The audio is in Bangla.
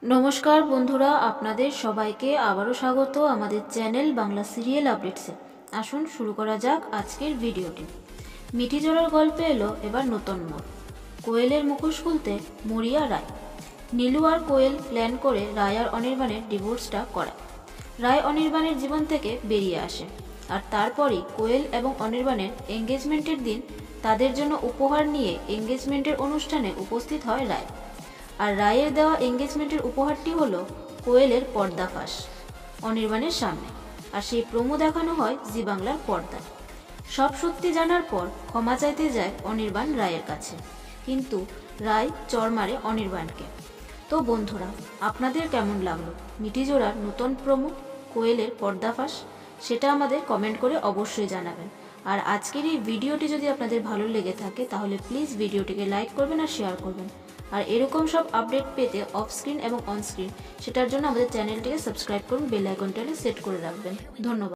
নমস্কার বন্ধুরা, আপনাদের সবাইকে আবারও স্বাগত আমাদের চ্যানেল বাংলা সিরিয়াল আপডেটসে। আসুন শুরু করা যাক আজকের ভিডিওটি। মিঠি জোড়ার গল্পে এলো এবার নতুন মোড়। কোয়েলের মুখোশ খুলতে মরিয়া রায়। নীলু আর কোয়েল প্ল্যান করে রায় আর অনির্বাণের ডিভোর্সটা করায়। রায় অনির্বাণের জীবন থেকে বেরিয়ে আসে, আর তারপরই কোয়েল এবং অনির্বাণের এঙ্গেজমেন্টের দিন তাদের জন্য উপহার নিয়ে এঙ্গেজমেন্টের অনুষ্ঠানে উপস্থিত হয় রায়। আর রায়ের দেওয়া এঙ্গেজমেন্টের উপহারটি হলো কোয়েলের পর্দাফাঁস অনির্বাণের সামনে, আর সেই প্রোমো দেখানো হয় জি বাংলার পর্দায়। সব সত্যি জানার পর ক্ষমা চাইতে যায় অনির্বাণ রায়ের কাছে, কিন্তু রায় চড় মারে অনির্বাণকে। তো বন্ধুরা, আপনাদের কেমন লাগলো মিঠি জোড়ার নতুন প্রোমো কোয়েলের পর্দাফাঁস? সেটা আমাদের কমেন্ট করে অবশ্যই জানাবেন। আর আজকের এই ভিডিওটি যদি আপনাদের ভালো লেগে থাকে তাহলে প্লিজ ভিডিওটিকে লাইক করবেন আর শেয়ার করবেন। আর এরকম সব আপডেট পেতে অফ স্ক্রিন এবং অন স্ক্রিন সেটার জন্য আমাদের চ্যানেলটিকে সাবস্ক্রাইব করুন, বেল আইকনটাকে সেট করে রাখবেন। ধন্যবাদ।